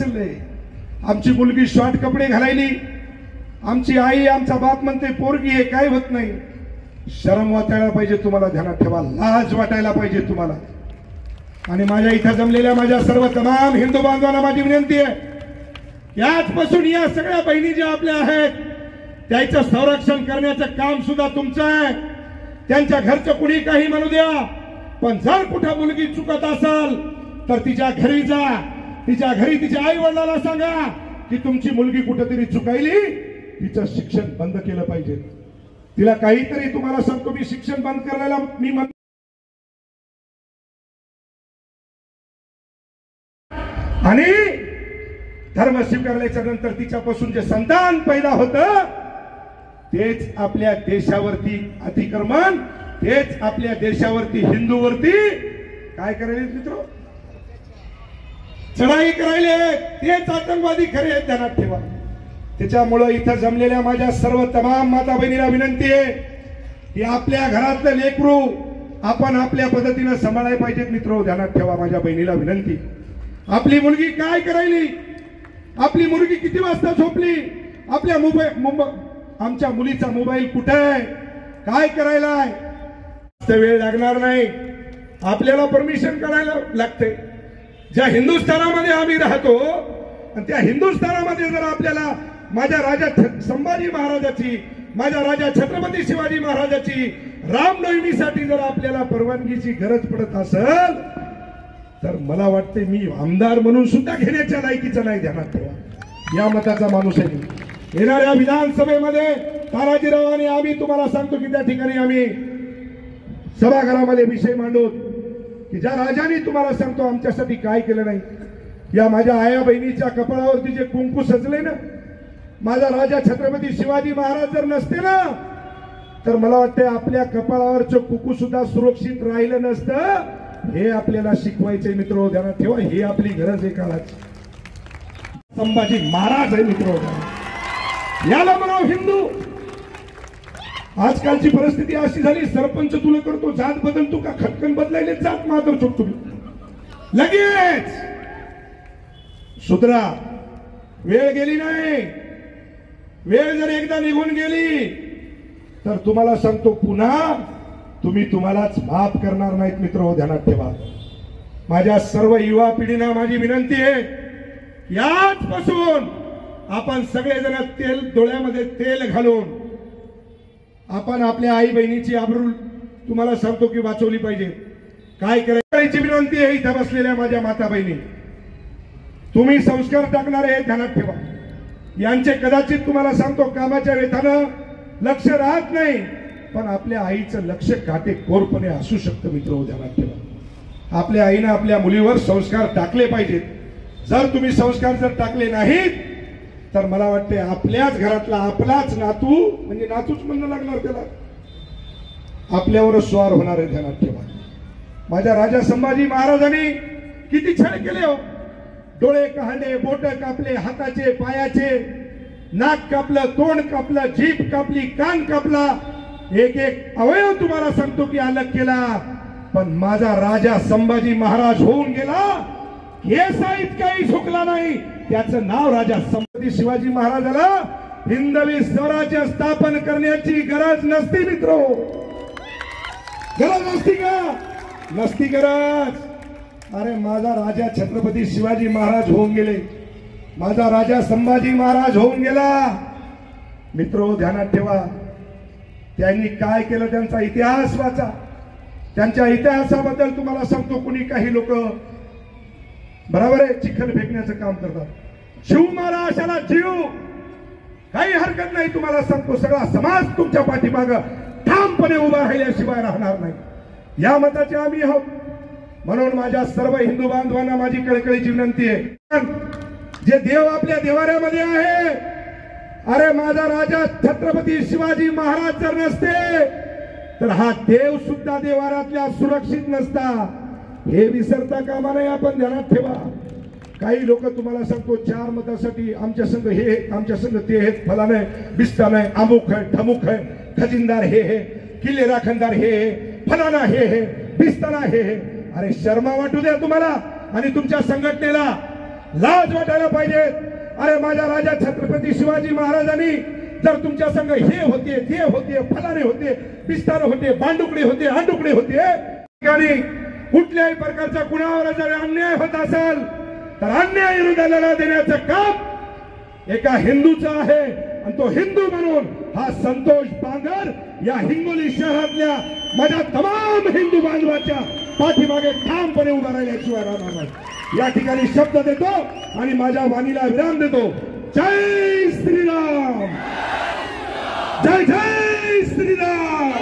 आमची मुलगी शॉर्ट कपडे घालायली, आमची आई आमचा बाप म्हणते पोरगी आहे, काय होत नाही. शरम वाटायला पाहिजे तुम्हाला, ध्यानात ठेवा, लाज वाटायला पाहिजे तुम्हाला. आणि माझ्या इथं जमलेल्या माझ्या सर्व तमाम हिंदू बांधवांना माझी विनंती आहे, याचपासून या सगळ्या बहिणी ज्या आपल्या आहेत त्याचं संरक्षण करण्याचं काम सुद्धा तुमचं आहे. त्यांच्या घरचं कुणी काही म्हणू द्या, पण जर कुठं मुलगी चुकत असेल तर तिच्या घरी जा, तिच्या घरी तिच्या आई वडिलांना सांगा की तुमची मुलगी कुठेतरी चुकायली, तिचं शिक्षण बंद केलं पाहिजे. तिला काहीतरी तुम्हाला सांगतो मी, शिक्षण बंद करायला मी आणि धर्म स्वीकारल्याच्या नंतर तिच्यापासून जे संतान पैदा होतं तेच आपल्या देशावरती अतिक्रमण, तेच आपल्या देशावरती हिंदूवरती काय करायले मित्र, चढाई करायले, तेच आतंकवादी खरे आहेत, ध्यानात ठेवा. त्याच्यामुळं इथं जमलेल्या माझ्या सर्व तमाम माता बहिणीला विनंती आहे की आपल्या घरातलं लेकरू आपण आपल्या पद्धतीने सांभाळायला पाहिजेत मित्र, ध्यानात ठेवा. माझ्या बहिणीला विनंती, आपली मुलगी काय करायली, आपली मुलगी किती वाजता झोपली, आपल्या आमच्या मुलीचा मोबाईल कुठे आहे, काय करायलाय, वेळ लागणार नाही, आपल्याला परमिशन काढायला लागते. ज्या हिंदुस्थानामध्ये आम्ही राहतो आणि त्या हिंदुस्थानामध्ये जर आपल्याला माझ्या राजा संभाजी महाराजाची, माझ्या राजा छत्रपती शिवाजी महाराजाची रामनवमीसाठी जर आपल्याला परवानगीची गरज पडत असेल तर मला वाटते मी आमदार म्हणून सुद्धा घेण्याच्या लायकीचा नाही, ध्यानात ठेवा. या मताचा माणूस आहे मी. येणाऱ्या विधानसभेमध्ये तानाजीराव आणि आम्ही तुम्हाला सांगतो की त्या ठिकाणी आम्ही सभागृहामध्ये विषय मांडू की ज्या राजाने तुम्हाला सांगतो आमच्यासाठी काय केलं नाही. या माझ्या आया बहिणीच्या कपाळावरती जे कुंकू सजले ना, माझा राजा छत्रपती शिवाजी महाराज जर नसते ना तर मला वाटतं आपल्या कपाळावरचं कुंकू सुद्धा सुरक्षित राहिलं नसतं. हे आपल्याला शिकवायचे मित्र, ध्यानात ठेवा, ही आपली गरज आहे काळाची. संभाजी महाराज आहे मित्र, याला म्हणाव हिंदू. आजकालची परिस्थिती अशी झाली, सरपंच तुला करतो जात बदलतो का, खटकन बदलायले जात मात्र चुकतो लगेच. सुधरा, वेळ गेली नाही, वेळ जर एकदा निघून गेली तर तुम्हाला सांगतो पुन्हा तुम्ही तुम्हालाच माफ करणार नाहीत मित्र, ध्यानात ठेवा. माझ्या सर्व युवा पिढींना माझी विनंती आहे, याचपासून आपण सगळेजण तेल डोळ्यामध्ये तेल घालून आपण आपल्या आई बहिणीची आबरू तुम्हाला सांगतो की वाचवली पाहिजे. काय करायची विनंती आहे इथं बसलेल्या माझ्या माता बहिणी, तुम्ही संस्कार टाकणारे हे ध्यानात ठेवा. यांचे कदाचित तुम्हाला सांगतो कामाच्या वेथानं लक्ष राहत नाही, पण आपल्या आईचं लक्ष काटेकोरपणे असू शकतं मित्र, ध्यानात ठेवा. आपल्या आईनं आपल्या मुलीवर संस्कार टाकले पाहिजेत. जर तुम्ही संस्कार जर टाकले नाहीत तर मला वाटते आपल्याच घरातला आपलाच नातू, म्हणजे नातूच म्हणणं लागणार त्याला, आपल्यावरच स्वार होणार आहे, ध्यानात ठेवा. माझ्या राजा संभाजी महाराजांनी किती छळ केले हो, डोळे काढले, बोट कापले, हाताचे पायाचे, नाक कापलं, तोंड कापलं, जीभ कापली, कान कापला, एक एक अवयव तुम्हाला सांगतो की अलग केला. पण माझा राजा संभाजी महाराज होऊन गेला, केसा इतकाही झुकला नाही. त्याचं नाव राजा संभाजी शिवाजी महाराजाला हिंदवी स्वराज्य स्थापन करण्याची गरज नसती मित्रो, गरज नसती का, नसती गरज. अरे माझा राजा छत्रपती शिवाजी महाराज होऊन गेले, माझा राजा संभाजी महाराज होऊन गेला मित्रो, ध्यानात ठेवा. त्यांनी काय केलं त्यांचा इतिहास वाचा. त्यांच्या इतिहासाबद्दल तुम्हाला सांगतो, कुणी काही लोक बरोबर आहे चिखल फेकण्याचं काम करतात. शिव मारा अशाला जीव, काही हरकत नाही, तुम्हाला सांगतो सगळा समाज तुमच्या पाठीमागं ठामपणे उभा राहिल्याशिवाय राहणार नाही. या मताचे आम्ही आहोत. म्हणून माझ्या सर्व हिंदू बांधवांना माझी कळकळीची विनंती आहे, जे देव आपल्या देवाऱ्यामध्ये आहे, अरे माझा राजा छत्रपती शिवाजी महाराज जर नसते तर हा देव सुद्धा देवाऱ्यातल्या सुरक्षित नसता, हे विसरता कामा नये. आपण ध्यानात ठेवा. काही लोक तुम्हाला सांगतो चार मतासाठी आमच्या संघ हे, आमच्या संघ ते हे, फलान आहे, बिस्तान आहे, अमुक आहे, ठमुक आहे, खजिनदार हे, किल्ले राखणदार हे, फलाना हे, बिस्ताना हे. अरे शर्मा वाटू द्या तुम्हाला आणि तुमच्या संघटनेला. लाज वाटायला पाहिजे। अरे माझ्या राजा छत्रपती शिवाजी महाराजांनी जर तुमच्या संग हे होते ते होते फलाने होते पिस्तार होते बांडुकडे होते आंडुकडे होते आणि कुठल्याही प्रकारचा कुणावर जर अन्याय होत असेल तर अन्याय विरुद्ध लढा देण्याचं काम एका हिंदूचं आहे आणि तो हिंदू म्हणून हा संतोष बांगर या हिंगोली शहरातल्या माझ्या तमाम हिंदू बांधवाच्या पाठीमागे ठामपणे उभा राहिल्याशिवाय राहणार नाही। या ठिकाणी शब्द देतो आणि माझ्या वाणीला विराम देतो। जय श्रीराम, जय जय श्रीराम।